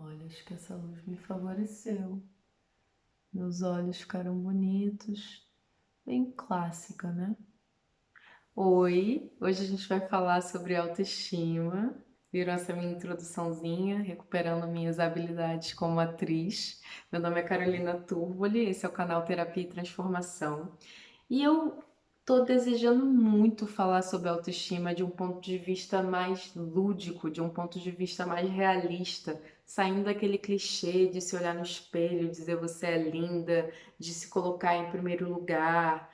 Olha, acho que essa luz me favoreceu. Meus olhos ficaram bonitos, bem clássica, né? Oi, hoje a gente vai falar sobre autoestima. Viram essa minha introduçãozinha, recuperando minhas habilidades como atriz. Meu nome é Carolina Turboli, esse é o canal Terapia e Transformação. E eu tô desejando muito falar sobre autoestima de um ponto de vista mais lúdico, de um ponto de vista mais realista, saindo daquele clichê de se olhar no espelho, dizer você é linda, de se colocar em primeiro lugar,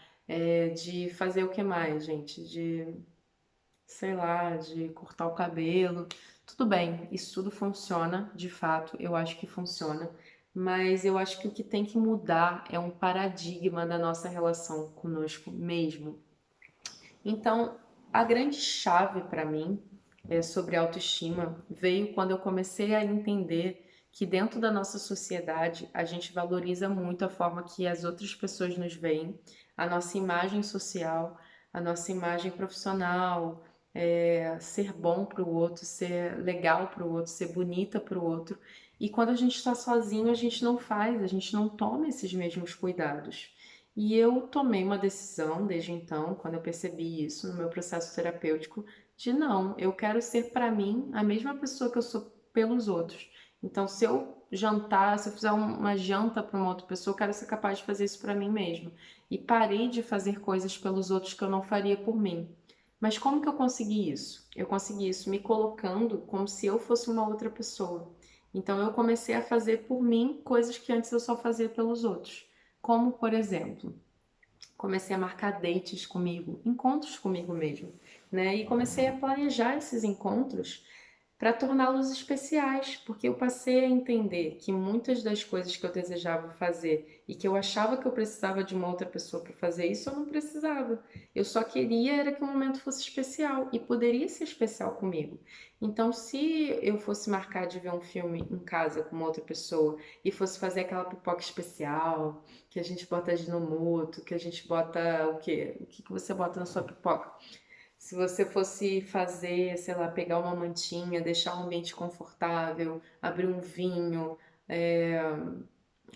de fazer o que mais, gente? De, sei lá, de cortar o cabelo. Tudo bem, isso tudo funciona, de fato, eu acho que funciona, mas eu acho que o que tem que mudar é um paradigma da nossa relação conosco mesmo. Então, a grande chave para mim sobre autoestima veio quando eu comecei a entender que dentro da nossa sociedade a gente valoriza muito a forma que as outras pessoas nos veem, a nossa imagem social, a nossa imagem profissional, ser bom para o outro, ser legal para o outro, ser bonita para o outro. E quando a gente está sozinho, a gente não faz, a gente não toma esses mesmos cuidados. E eu tomei uma decisão desde então, quando eu percebi isso no meu processo terapêutico, de não, eu quero ser para mim a mesma pessoa que eu sou pelos outros. Então, se eu jantar, se eu fizer uma janta para uma outra pessoa, eu quero ser capaz de fazer isso para mim mesmo. E parei de fazer coisas pelos outros que eu não faria por mim. Mas como que eu consegui isso? Eu consegui isso me colocando como se eu fosse uma outra pessoa. Então eu comecei a fazer por mim coisas que antes eu só fazia pelos outros. Como, por exemplo, comecei a marcar dates comigo, encontros comigo mesmo, né? E comecei a planejar esses encontros para torná-los especiais, porque eu passei a entender que muitas das coisas que eu desejava fazer e que eu achava que eu precisava de uma outra pessoa para fazer isso, eu não precisava. Eu só queria era que o momento fosse especial e poderia ser especial comigo. Então, se eu fosse marcar de ver um filme em casa com uma outra pessoa e fosse fazer aquela pipoca especial, que a gente bota ginomoto, que a gente bota o quê? O que que você bota na sua pipoca? Se você fosse fazer, sei lá, pegar uma mantinha, deixar um ambiente confortável, abrir um vinho, é,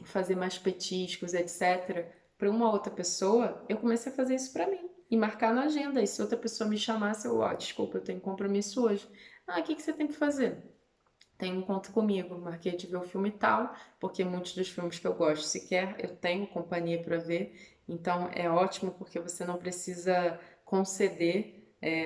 fazer mais petiscos, etc., para uma outra pessoa, eu comecei a fazer isso para mim e marcar na agenda. E se outra pessoa me chamasse, eu, ó, desculpa, eu tenho compromisso hoje. Ah, o que que você tem que fazer? Tem um encontro comigo, marquei de ver o filme tal, porque muitos dos filmes que eu gosto sequer eu tenho companhia para ver, então é ótimo porque você não precisa conceder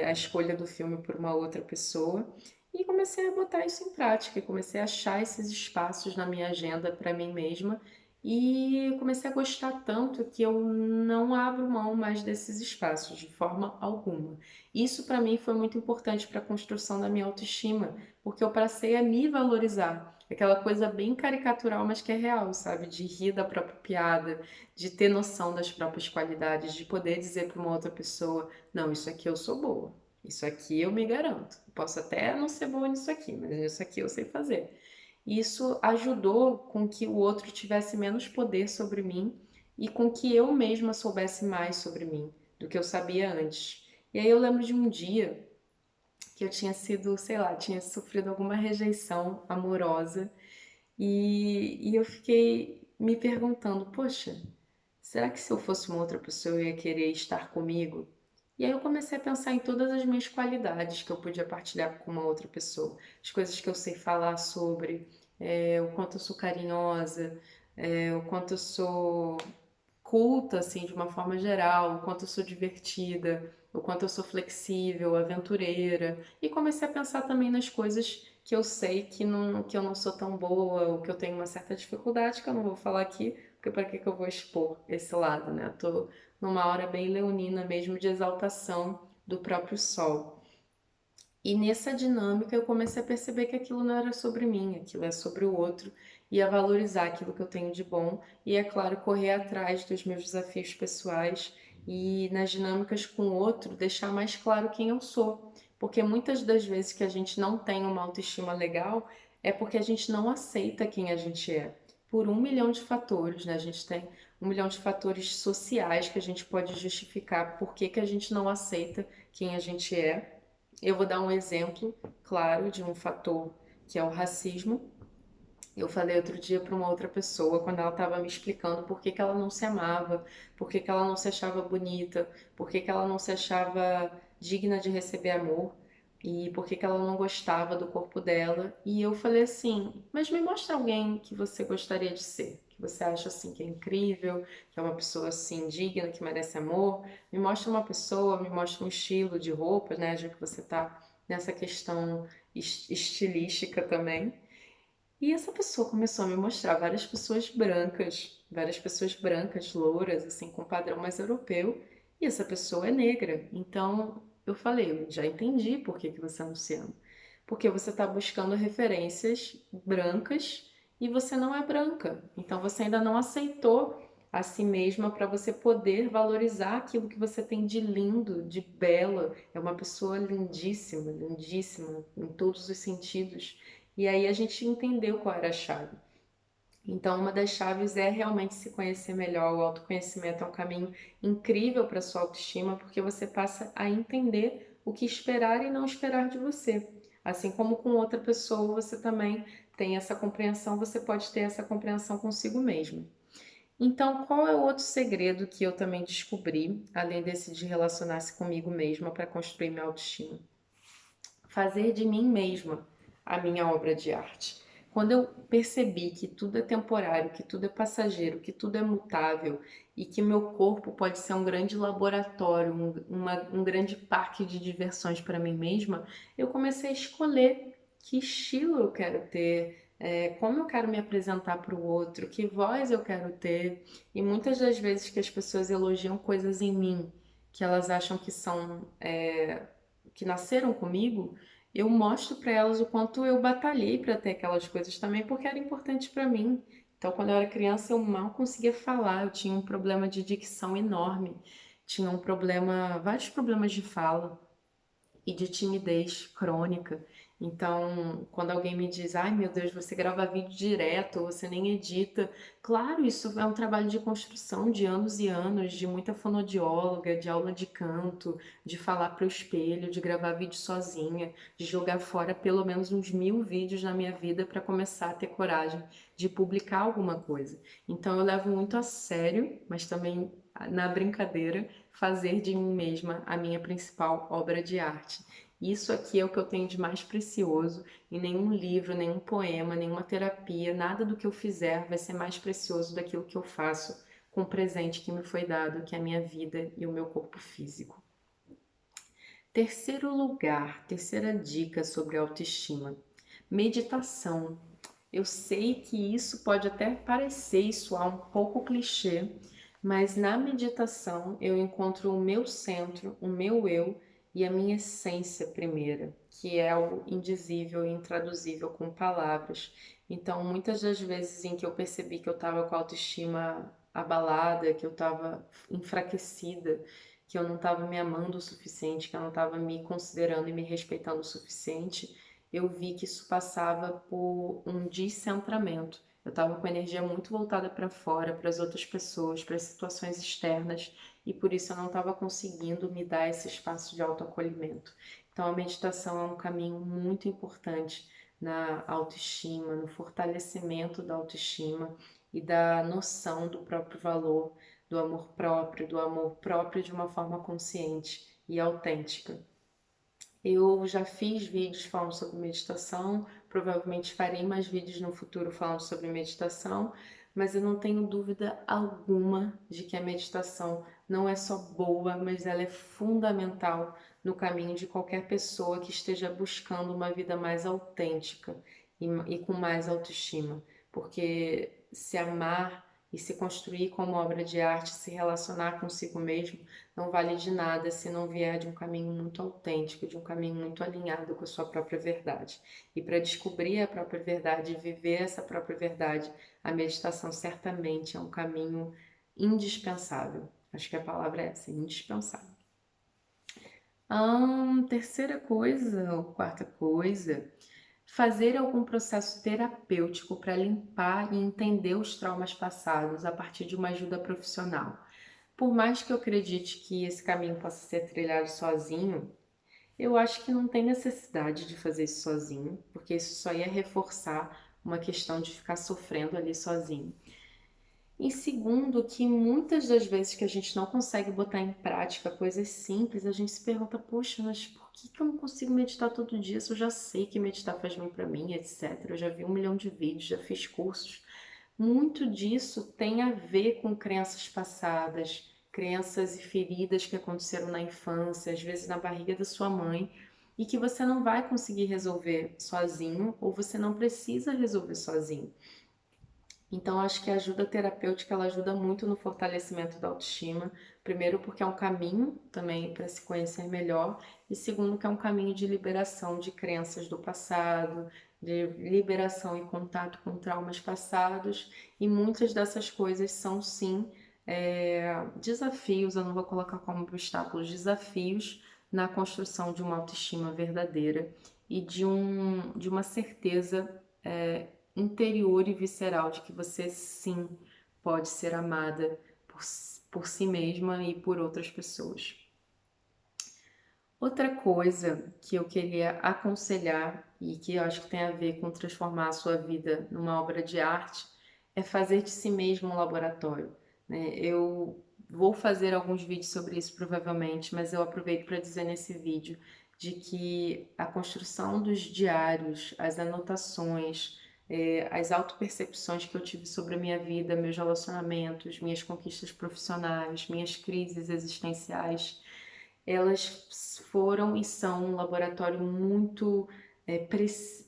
a escolha do filme por uma outra pessoa. E comecei a botar isso em prática, comecei a achar esses espaços na minha agenda para mim mesma e comecei a gostar tanto que eu não abro mão mais desses espaços de forma alguma. Isso para mim foi muito importante para a construção da minha autoestima, porque eu passei a me valorizar. Aquela coisa bem caricatural, mas que é real, sabe? De rir da própria piada, de ter noção das próprias qualidades, de poder dizer para uma outra pessoa: não, isso aqui eu sou boa, isso aqui eu me garanto. Posso até não ser boa nisso aqui, mas isso aqui eu sei fazer. Isso ajudou com que o outro tivesse menos poder sobre mim e com que eu mesma soubesse mais sobre mim do que eu sabia antes. E aí eu lembro de um dia que eu tinha sido, sei lá, tinha sofrido alguma rejeição amorosa e eu fiquei me perguntando, poxa, será que se eu fosse uma outra pessoa eu ia querer estar comigo? E aí eu comecei a pensar em todas as minhas qualidades que eu podia partilhar com uma outra pessoa, as coisas que eu sei falar sobre, o quanto eu sou carinhosa, o quanto eu sou culta, assim, de uma forma geral, o quanto eu sou divertida, o quanto eu sou flexível, aventureira. E comecei a pensar também nas coisas que eu sei que eu não sou tão boa, ou que eu tenho uma certa dificuldade, que eu não vou falar aqui, porque para que eu vou expor esse lado, né? Eu tô numa hora bem leonina mesmo de exaltação do próprio sol. E nessa dinâmica eu comecei a perceber que aquilo não era sobre mim, aquilo é sobre o outro, e a valorizar aquilo que eu tenho de bom, e é claro, correr atrás dos meus desafios pessoais e nas dinâmicas com o outro, deixar mais claro quem eu sou. Porque muitas das vezes que a gente não tem uma autoestima legal é porque a gente não aceita quem a gente é. Por um milhão de fatores, né? A gente tem um milhão de fatores sociais que a gente pode justificar por que a gente não aceita quem a gente é. Eu vou dar um exemplo claro de um fator que é o racismo. Eu falei outro dia para uma outra pessoa, quando ela estava me explicando por que que ela não se amava, por que que ela não se achava bonita, por que que ela não se achava digna de receber amor e por que que ela não gostava do corpo dela. E eu falei assim: mas me mostra alguém que você gostaria de ser, que você acha assim que é incrível, que é uma pessoa assim digna, que merece amor. Me mostra uma pessoa, me mostra um estilo de roupa, né? Já que você tá nessa questão estilística também. E essa pessoa começou a me mostrar várias pessoas brancas, louras, assim, com padrão mais europeu, e essa pessoa é negra. Então eu falei, eu já entendi por que que você não se ama. Porque você está buscando referências brancas e você não é branca. Então você ainda não aceitou a si mesma para você poder valorizar aquilo que você tem de lindo, de bela. É uma pessoa lindíssima, lindíssima em todos os sentidos. E aí a gente entendeu qual era a chave. Então, uma das chaves é realmente se conhecer melhor. O autoconhecimento é um caminho incrível para a sua autoestima, porque você passa a entender o que esperar e não esperar de você. Assim como com outra pessoa, você também tem essa compreensão, você pode ter essa compreensão consigo mesmo. Então, qual é o outro segredo que eu também descobri, além desse de relacionar-se comigo mesma para construir minha autoestima? Fazer de mim mesma a minha obra de arte. Quando eu percebi que tudo é temporário, que tudo é passageiro, que tudo é mutável e que meu corpo pode ser um grande laboratório, um grande parque de diversões para mim mesma, eu comecei a escolher que estilo eu quero ter, como eu quero me apresentar para o outro, que voz eu quero ter. E muitas das vezes que as pessoas elogiam coisas em mim, que elas acham que são, que nasceram comigo, eu mostro para elas o quanto eu batalhei para ter aquelas coisas também, porque era importante para mim. Então, quando eu era criança, eu mal conseguia falar, eu tinha um problema de dicção enorme, tinha um problema, vários problemas de fala e de timidez crônica. Então, quando alguém me diz, ai meu Deus, você grava vídeo direto, você nem edita. Claro, isso é um trabalho de construção de anos e anos, de muita fonoaudióloga, de aula de canto, de falar para o espelho, de gravar vídeo sozinha, de jogar fora pelo menos uns 1000 vídeos na minha vida para começar a ter coragem de publicar alguma coisa. Então, eu levo muito a sério, mas também na brincadeira, fazer de mim mesma a minha principal obra de arte. Isso aqui é o que eu tenho de mais precioso, e nenhum livro, nenhum poema, nenhuma terapia, nada do que eu fizer vai ser mais precioso daquilo que eu faço com o presente que me foi dado, que é a minha vida e o meu corpo físico. Terceiro lugar, terceira dica sobre autoestima: meditação. Eu sei que isso pode até parecer e soar um pouco clichê, mas na meditação eu encontro o meu centro, o meu eu e a minha essência primeira, que é o indizível e intraduzível com palavras. Então, muitas das vezes em que eu percebi que eu estava com a autoestima abalada, que eu estava enfraquecida, que eu não estava me amando o suficiente, que eu não estava me considerando e me respeitando o suficiente, eu vi que isso passava por um descentramento. Eu estava com a energia muito voltada para fora, para as outras pessoas, para as situações externas, e por isso eu não estava conseguindo me dar esse espaço de autoacolhimento. Então, a meditação é um caminho muito importante na autoestima, no fortalecimento da autoestima e da noção do próprio valor, do amor próprio de uma forma consciente e autêntica. Eu já fiz vídeos falando sobre meditação, provavelmente farei mais vídeos no futuro falando sobre meditação, mas eu não tenho dúvida alguma de que a meditação não é só boa, mas ela é fundamental no caminho de qualquer pessoa que esteja buscando uma vida mais autêntica e com mais autoestima, porque se amar e se construir como obra de arte, se relacionar consigo mesmo, não vale de nada se não vier de um caminho muito autêntico, de um caminho muito alinhado com a sua própria verdade. E para descobrir a própria verdade e viver essa própria verdade, a meditação certamente é um caminho indispensável. Acho que a palavra é essa, indispensável. Terceira coisa, ou quarta coisa, fazer algum processo terapêutico para limpar e entender os traumas passados a partir de uma ajuda profissional. Por mais que eu acredite que esse caminho possa ser trilhado sozinho, eu acho que não tem necessidade de fazer isso sozinho, porque isso só ia reforçar uma questão de ficar sofrendo ali sozinho. E segundo, que muitas das vezes que a gente não consegue botar em prática coisas simples, a gente se pergunta, poxa, mas por que que eu não consigo meditar todo dia se eu já sei que meditar faz bem pra mim, etc. Eu já vi 1 milhão de vídeos, já fiz cursos. Muito disso tem a ver com crenças passadas, crenças e feridas que aconteceram na infância, às vezes na barriga da sua mãe, e que você não vai conseguir resolver sozinho ou você não precisa resolver sozinho. Então, acho que a ajuda terapêutica ela ajuda muito no fortalecimento da autoestima. Primeiro, porque é um caminho também para se conhecer melhor, e segundo, que é um caminho de liberação de crenças do passado, de liberação e contato com traumas passados, e muitas dessas coisas são sim desafios, eu não vou colocar como obstáculos, desafios na construção de uma autoestima verdadeira e de uma certeza interior e visceral de que você sim pode ser amada por, por si mesma e por outras pessoas. Outra coisa que eu queria aconselhar e que eu acho que tem a ver com transformar a sua vida numa obra de arte é fazer de si mesmo um laboratório, né? Eu vou fazer alguns vídeos sobre isso provavelmente, mas eu aproveito para dizer nesse vídeo de que a construção dos diários, as anotações, as autopercepções que eu tive sobre a minha vida, meus relacionamentos, minhas conquistas profissionais, minhas crises existenciais, elas foram e são um laboratório muito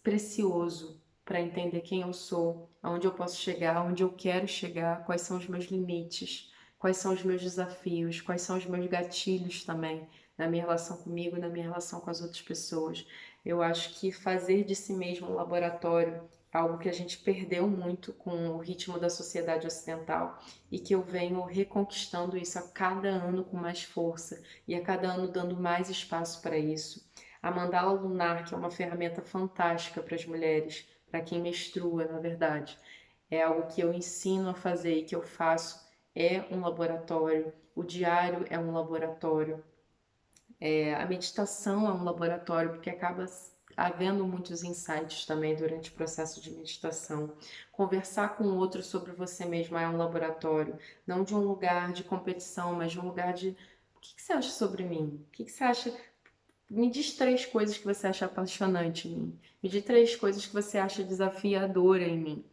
precioso para entender quem eu sou, aonde eu posso chegar, aonde eu quero chegar, quais são os meus limites, quais são os meus desafios, quais são os meus gatilhos também na minha relação comigo, na minha relação com as outras pessoas. Eu acho que fazer de si mesmo um laboratório é algo que a gente perdeu muito com o ritmo da sociedade ocidental e que eu venho reconquistando isso a cada ano com mais força e a cada ano dando mais espaço para isso. A mandala lunar, que é uma ferramenta fantástica para as mulheres, para quem menstrua, na verdade, é algo que eu ensino a fazer e que eu faço, é um laboratório. O diário é um laboratório. A meditação é um laboratório, porque acaba havendo muitos insights também durante o processo de meditação. Conversar com o outro sobre você mesmo é um laboratório, não de um lugar de competição, mas de um lugar de o que você acha sobre mim? O que você acha? Me diz 3 coisas que você acha apaixonante em mim. Me diz 3 coisas que você acha desafiadora em mim.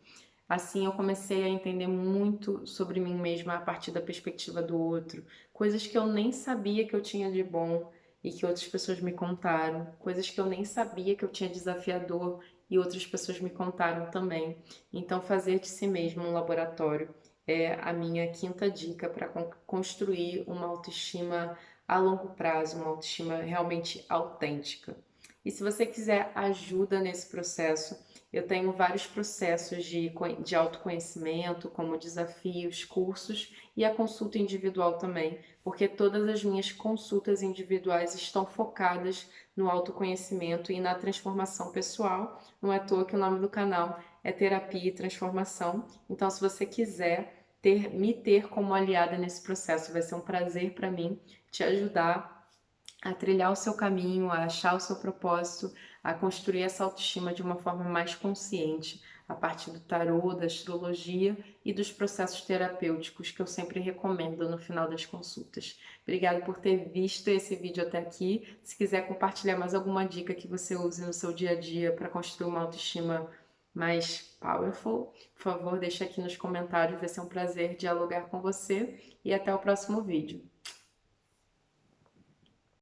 Assim, eu comecei a entender muito sobre mim mesma a partir da perspectiva do outro, coisas que eu nem sabia que eu tinha de bom e que outras pessoas me contaram, coisas que eu nem sabia que eu tinha desafiador e outras pessoas me contaram também. Então, fazer de si mesmo um laboratório é a minha quinta dica para construir uma autoestima a longo prazo, uma autoestima realmente autêntica. E se você quiser ajuda nesse processo, eu tenho vários processos de autoconhecimento, como desafios, cursos e a consulta individual também, porque todas as minhas consultas individuais estão focadas no autoconhecimento e na transformação pessoal. Não é à toa que o nome do canal é Terapia e Transformação. Então, se você quiser me ter como aliada nesse processo, vai ser um prazer para mim te ajudar a trilhar o seu caminho, a achar o seu propósito, a construir essa autoestima de uma forma mais consciente, a partir do tarô, da astrologia e dos processos terapêuticos que eu sempre recomendo no final das consultas. Obrigada por ter visto esse vídeo até aqui. Se quiser compartilhar mais alguma dica que você use no seu dia a dia para construir uma autoestima mais powerful, por favor, deixa aqui nos comentários, vai ser um prazer dialogar com você e até o próximo vídeo.